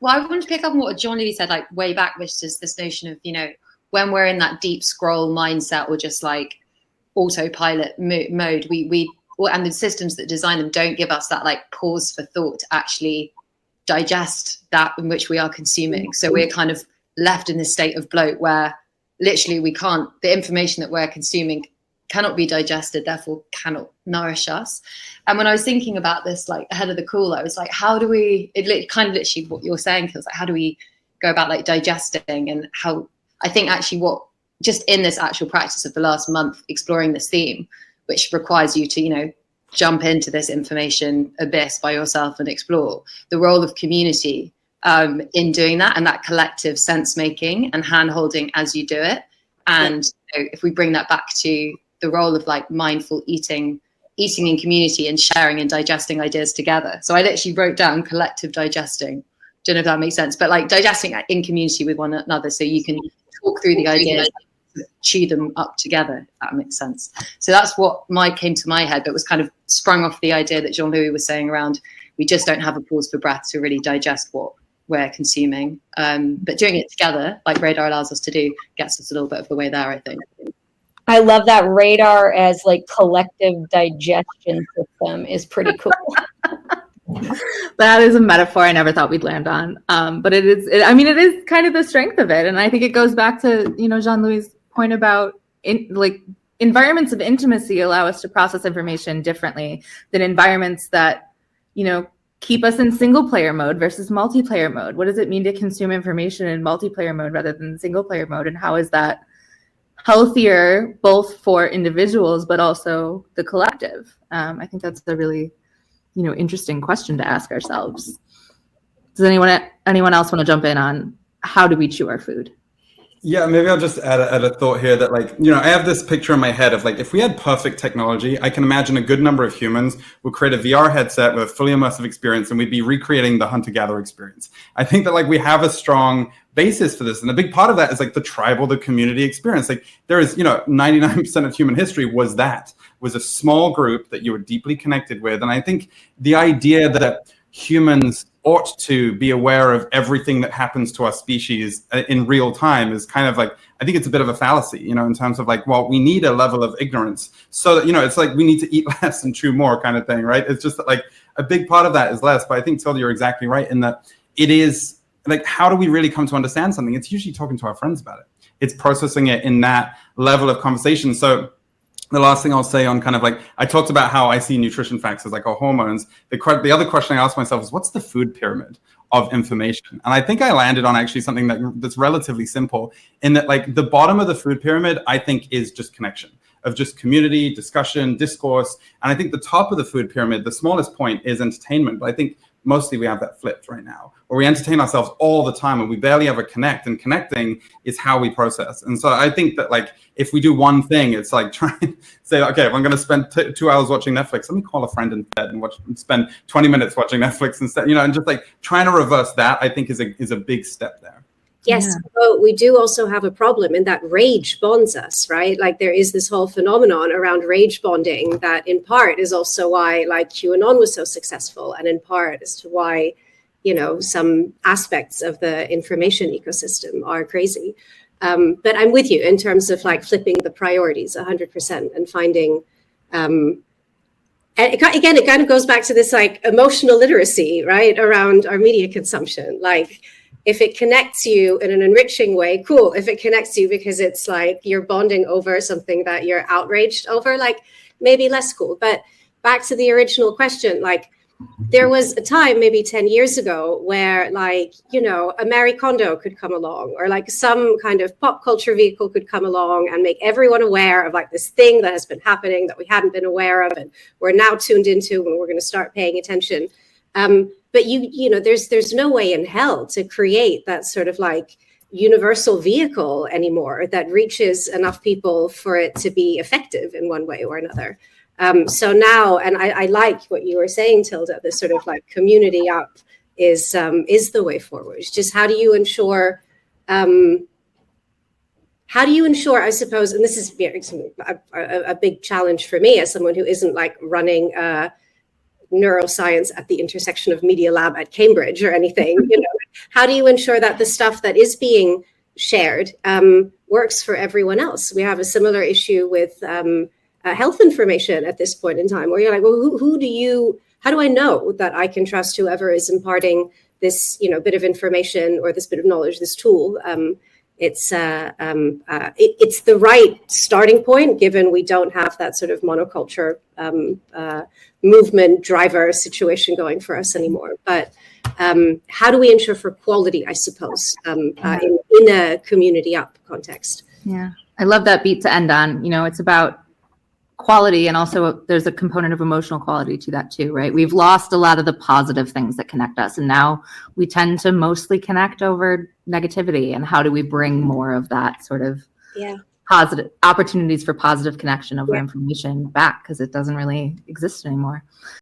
Well, I want to pick up on what John Louis said, like way back, which is this notion of, when we're in that deep scroll mindset or just like autopilot mode, and the systems that design them don't give us that like pause for thought to actually digest that in which we are consuming. So we're kind of left in this state of bloat where literally the information that we're consuming cannot be digested, therefore cannot nourish us. And when I was thinking about this, like ahead of the call, I was like, kind of literally what you're saying feels like, how do we go about like digesting? And how I think actually just in this actual practice of the last month, exploring this theme, which requires you to, jump into this information abyss by yourself and explore the role of community in doing that, and that collective sense making and hand holding as you do it. And if we bring that back to the role of like mindful eating in community and sharing and digesting ideas together. So I literally wrote down collective digesting. Don't know if that makes sense, but like digesting in community with one another, so you can talk through the ideas, chew them up together, if that makes sense. So that's what came to my head, but was kind of sprung off the idea that Jean-Louis was saying around, we just don't have a pause for breath to really digest what we're consuming. But doing it together, like Radar allows us to do, gets us a little bit of the way there, I think. I love that Radar as like collective digestion system is pretty cool. That is a metaphor I never thought we'd land on. But it is kind of the strength of it. And I think it goes back to, Jean-Louis' point about environments of intimacy allow us to process information differently than environments that, keep us in single player mode versus multiplayer mode. What does it mean to consume information in multiplayer mode rather than single player mode? And how is that healthier both for individuals, but also the collective? I think that's a really, interesting question to ask ourselves. Does anyone else want to jump in on how do we chew our food? Yeah, maybe I'll just add a thought here that I have this picture in my head of if we had perfect technology, I can imagine a good number of humans would create a VR headset with a fully immersive experience, and we'd be recreating the hunter-gatherer experience. I think that we have a strong basis for this. And a big part of that is the tribal, the community experience. There is, 99% of human history was a small group that you were deeply connected with. And I think the idea that humans ought to be aware of everything that happens to our species in real time is kind of I think it's a bit of a fallacy, in terms of we need a level of ignorance so that, it's we need to eat less and chew more kind of thing, right? It's just that a big part of that is less. But I think, Tilda, you're exactly right in that it is how do we really come to understand something? It's usually talking to our friends about it. It's processing it in that level of conversation. So the last thing I'll say on kind of I talked about how I see nutrition facts as our hormones. The other question I ask myself is, what's the food pyramid of information? And I think I landed on actually something that's relatively simple in that the bottom of the food pyramid, I think, is just connection, of just community, discussion, discourse. And I think the top of the food pyramid, the smallest point, is entertainment. But I think mostly we have that flipped right now, where we entertain ourselves all the time and we barely ever connect, and connecting is how we process. And so I think that if we do one thing, it's try and say, okay, if I'm going to spend 2 hours watching Netflix, let me call a friend instead and spend 20 minutes watching Netflix instead, and just trying to reverse that, I think is a big step there. Yes, but we do also have a problem in that rage bonds us, right? There is this whole phenomenon around rage bonding that in part is also why QAnon was so successful, and in part as to why, some aspects of the information ecosystem are crazy. But I'm with you in terms of flipping the priorities 100% and finding, and again, it kind of goes back to this emotional literacy, right? Around our media consumption. If it connects you in an enriching way, cool. If it connects you because it's you're bonding over something that you're outraged over, maybe less cool. But back to the original question, there was a time maybe 10 years ago where a Marie Kondo could come along, or some kind of pop culture vehicle could come along and make everyone aware of this thing that has been happening that we hadn't been aware of and we're now tuned into, and we're going to start paying attention. But there's no way in hell to create that sort of universal vehicle anymore that reaches enough people for it to be effective in one way or another. So now, and I like what you were saying, Tilda, this sort of community up is the way forward. It's just how do you ensure, I suppose, and this is a big challenge for me as someone who isn't running neuroscience at the intersection of Media Lab at Cambridge or anything. How do you ensure that the stuff that is being shared works for everyone else? We have a similar issue with health information at this point in time, where you're like, well, how do I know that I can trust whoever is imparting this, bit of information or this bit of knowledge, this tool? It's the right starting point, given we don't have that sort of monoculture movement driver situation going for us anymore. But how do we ensure for quality, I suppose, in a community up context? Yeah, I love that beat to end on. It's about quality, and also there's a component of emotional quality to that too, right? We've lost a lot of the positive things that connect us, and now we tend to mostly connect over negativity. And how do we bring more of that sort of positive opportunities for positive connection over information back, because it doesn't really exist anymore.